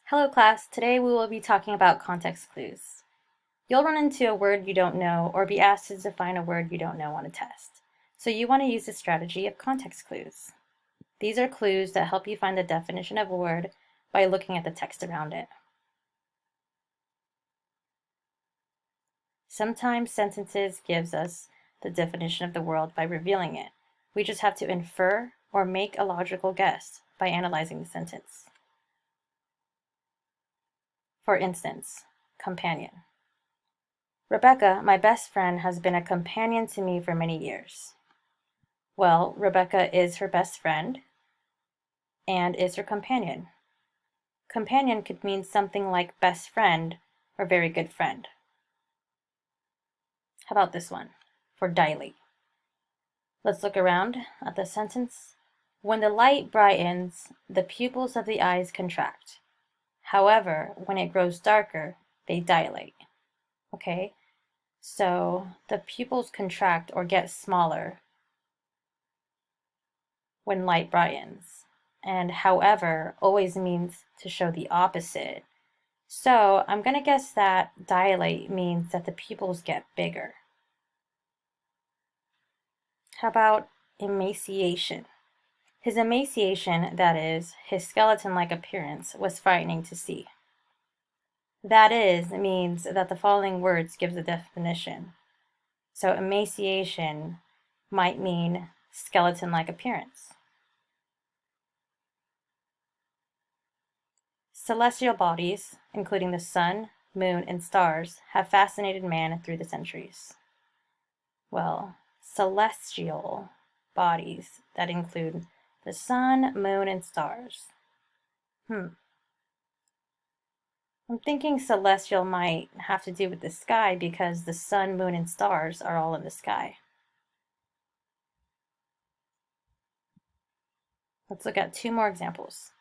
Hello class, today we will be talking about context clues. You'll run into a word you don't know or be asked to define a word you don't know on a test. So you want to use the strategy of context clues. These are clues that help you find the definition of a word by looking at the text around it. Sometimes sentences gives us the definition of the word by revealing it. We just have to infer or make a logical guess by analyzing the sentence. For instance, companion. Rebecca, my best friend, has been a companion to me for many years. Well, Rebecca is her best friend and is her companion. Companion could mean something like best friend or very good friend. How about this one for dilate? Let's look around at the sentence. When the light brightens, the pupils of the eyes contract. However, when it grows darker, they dilate. Okay, so the pupils contract or get smaller when light brightens. And however always means to show the opposite. So I'm going to guess that dilate means that the pupils get bigger. How about emaciation? His emaciation, that is, his skeleton-like appearance, was frightening to see. That is means that the following words give the definition. So emaciation might mean skeleton-like appearance. Celestial bodies, including the sun, moon, and stars, have fascinated man through the centuries. Well, celestial bodies that include the sun, moon, and stars. I'm thinking celestial might have to do with the sky because the sun, moon, and stars are all in the sky. Let's look at two more examples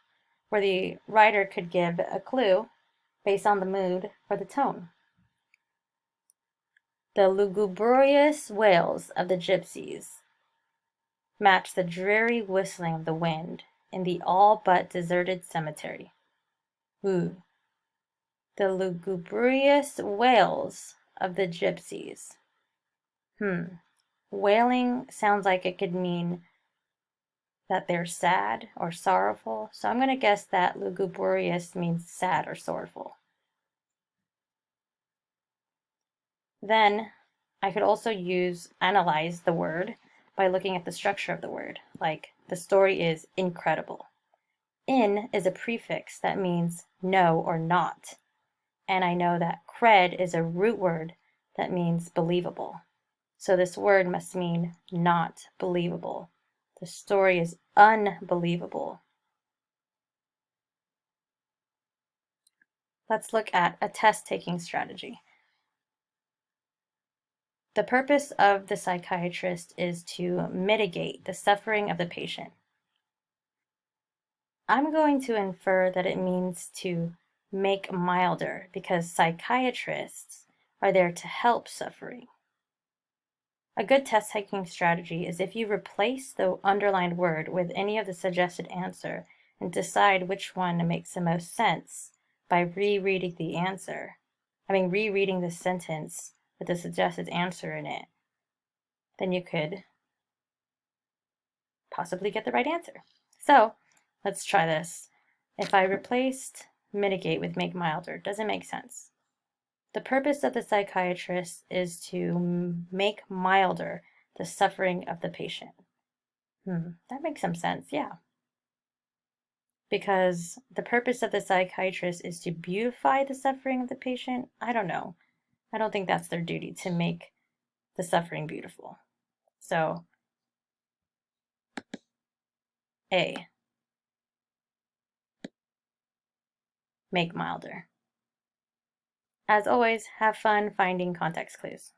where the writer could give a clue based on the mood or the tone. The lugubrious wails of the gypsies match the dreary whistling of the wind in the all but deserted cemetery. Ooh. The lugubrious wails of the gypsies. Wailing sounds like it could mean that they're sad or sorrowful, so I'm going to guess that lugubrious means sad or sorrowful. Then I could also analyze the word by looking at the structure of the word, like the story is incredible. In is a prefix that means no or not, and I know that cred is a root word that means believable. So this word must mean not believable. The story is unbelievable. Let's look at a test-taking strategy. The purpose of the psychiatrist is to mitigate the suffering of the patient. I'm going to infer that it means to make milder because psychiatrists are there to help suffering. A good test-taking strategy is if you replace the underlined word with any of the suggested answer and decide which one makes the most sense by rereading the sentence with the suggested answer in it, then you could possibly get the right answer. So let's try this. If I replaced mitigate with make milder, does it make sense? The purpose of the psychiatrist is to make milder the suffering of the patient. That makes some sense, yeah. Because the purpose of the psychiatrist is to beautify the suffering of the patient? I don't know. I don't think that's their duty to make the suffering beautiful. So, A. Make milder. As always, have fun finding context clues.